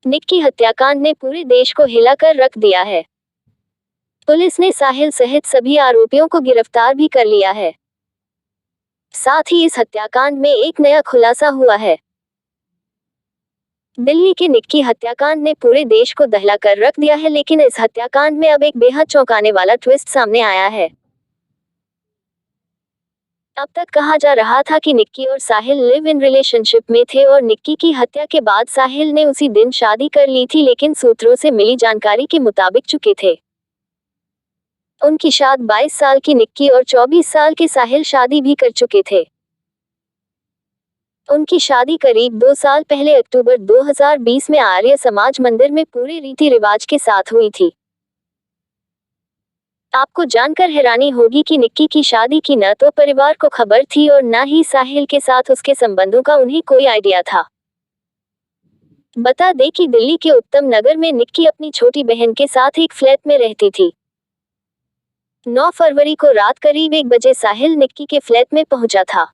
निक्की हत्याकांड ने पूरे देश को हिलाकर रख दिया है। पुलिस ने साहिल सहित सभी आरोपियों को गिरफ्तार भी कर लिया है। साथ ही इस हत्याकांड में एक नया खुलासा हुआ है। दिल्ली के निक्की हत्याकांड ने पूरे देश को दहलाकर रख दिया है, लेकिन इस हत्याकांड में अब एक बेहद चौंकाने वाला ट्विस्ट सामने आया है। अब तक कहा जा रहा था कि निक्की और साहिल लिव इन रिलेशनशिप में थे और निक्की की हत्या के बाद साहिल ने उसी दिन शादी कर ली थी, लेकिन सूत्रों से मिली जानकारी के मुताबिक चुके थे। उनकी शादी 22 साल की निक्की और 24 साल के साहिल शादी भी कर चुके थे। उनकी शादी करीब 2 साल पहले अक्टूबर 2020 में आर्य समाज मंदिर में पूरे रीति रिवाज के साथ हुई थी। आपको जानकर हैरानी होगी कि निक्की की शादी की न तो परिवार को खबर थी और न ही साहिल के साथ उसके संबंधों का उन्हें कोई आइडिया था। बता दें कि दिल्ली के उत्तम नगर में निक्की अपनी छोटी बहन के साथ एक फ्लैट में रहती थी। 9 फरवरी को रात करीब 1 बजे साहिल निक्की के फ्लैट में पहुंचा था।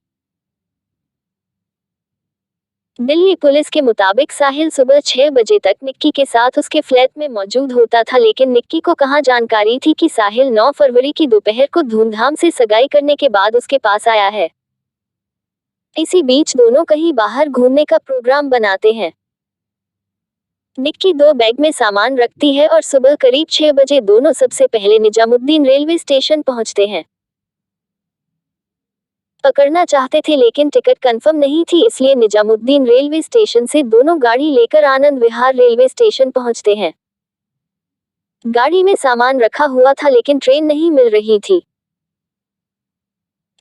दिल्ली पुलिस के मुताबिक साहिल सुबह 6 बजे तक निक्की के साथ उसके फ्लैट में मौजूद होता था, लेकिन निक्की को कहां जानकारी थी कि साहिल 9 फरवरी की दोपहर को धूमधाम से सगाई करने के बाद उसके पास आया है। इसी बीच दोनों कहीं बाहर घूमने का प्रोग्राम बनाते हैं। निक्की 2 बैग में सामान रखती है और सुबह करीब 6 बजे दोनों सबसे पहले निजामुद्दीन रेलवे स्टेशन पहुंचते हैं। पकड़ना चाहते थे लेकिन टिकट कंफर्म नहीं थी, इसलिए निजामुद्दीन रेलवे स्टेशन से दोनों गाड़ी लेकर आनंद विहार रेलवे स्टेशन पहुंचते हैं। गाड़ी में सामान रखा हुआ था लेकिन ट्रेन नहीं मिल रही थी।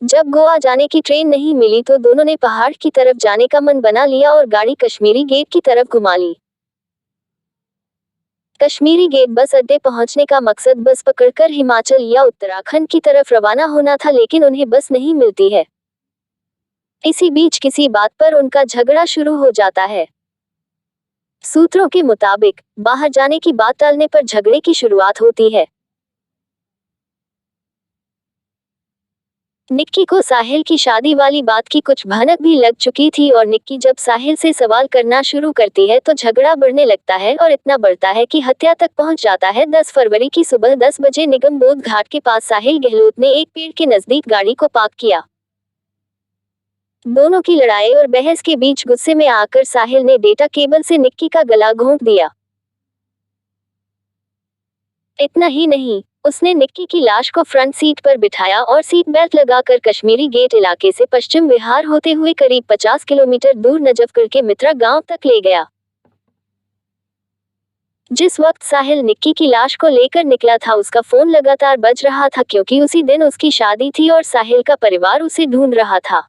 जब गोवा जाने की ट्रेन नहीं मिली तो दोनों ने पहाड़ की तरफ जाने का मन बना लिया और गाड़ी कश्मीरी गेट की तरफ घुमा ली। कश्मीरी गेट बस अड्डे पहुंचने का मकसद बस पकड़कर हिमाचल या उत्तराखंड की तरफ रवाना होना था, लेकिन उन्हें बस नहीं मिलती है। इसी बीच किसी बात पर उनका झगड़ा शुरू हो जाता है। सूत्रों के मुताबिक बाहर जाने की बात टालने पर झगड़े की शुरुआत होती है। निक्की को साहिल की शादी वाली बात की कुछ भनक भी लग चुकी थी और निक्की जब साहिल से सवाल करना शुरू करती है तो झगड़ा बढ़ने लगता है और इतना बढ़ता है कि हत्या तक पहुंच जाता है। 10 फरवरी की सुबह 10 बजे निगम बोध घाट के पास साहिल गहलोत ने एक पेड़ के नजदीक गाड़ी को पार्क किया। दोनों की लड़ाई और बहस के बीच गुस्से में आकर साहिल ने डेटा केबल से निक्की का गला घोंट दिया। इतना ही नहीं, उसने निक्की की लाश को फ्रंट सीट पर बिठाया और सीट बेल्ट लगाकर कश्मीरी गेट इलाके से पश्चिम विहार होते हुए करीब 50 किलोमीटर दूर नजफगढ़ के मित्रा गांव तक ले गया। जिस वक्त साहिल निक्की की लाश को लेकर निकला था उसका फोन लगातार बज रहा था, क्योंकि उसी दिन उसकी शादी थी और साहिल का परिवार उसे ढूंढ रहा था।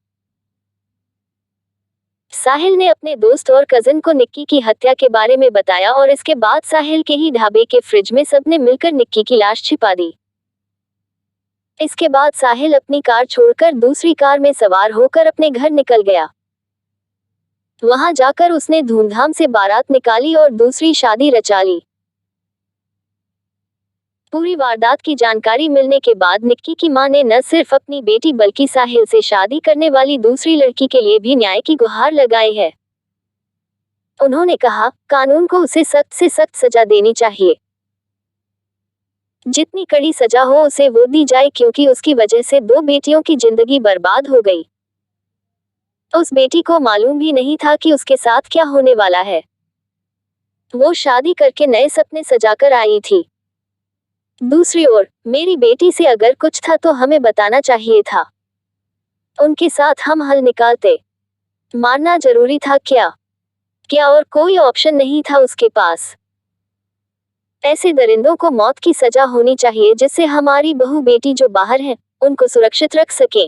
साहिल ने अपने दोस्त और कजिन को निक्की की हत्या के बारे में बताया और इसके बाद साहिल के ही ढाबे के फ्रिज में सबने मिलकर निक्की की लाश छिपा दी। इसके बाद साहिल अपनी कार छोड़कर दूसरी कार में सवार होकर अपने घर निकल गया। वहां जाकर उसने धूमधाम से बारात निकाली और दूसरी शादी रचा ली। पूरी वारदात की जानकारी मिलने के बाद निक्की की मां ने न सिर्फ अपनी बेटी बल्कि साहिल से शादी करने वाली दूसरी लड़की के लिए भी न्याय की गुहार लगाई है। उन्होंने कहा, कानून को उसे सख्त से सख्त सजा देनी चाहिए। जितनी कड़ी सजा हो उसे वो दी जाए, क्योंकि उसकी वजह से 2 बेटियों की जिंदगी बर्बाद हो गई। उस बेटी को मालूम भी नहीं था कि उसके साथ क्या होने वाला है। वो शादी करके नए सपने सजाकर आई थी। दूसरी ओर, मेरी बेटी से अगर कुछ था तो हमें बताना चाहिए था। उनके साथ हम हल निकालते। मारना जरूरी था क्या? क्या और कोई ऑप्शन नहीं था उसके पास? ऐसे दरिंदों को मौत की सजा होनी चाहिए, जिससे हमारी बहू बेटी जो बाहर हैं, उनको सुरक्षित रख सके।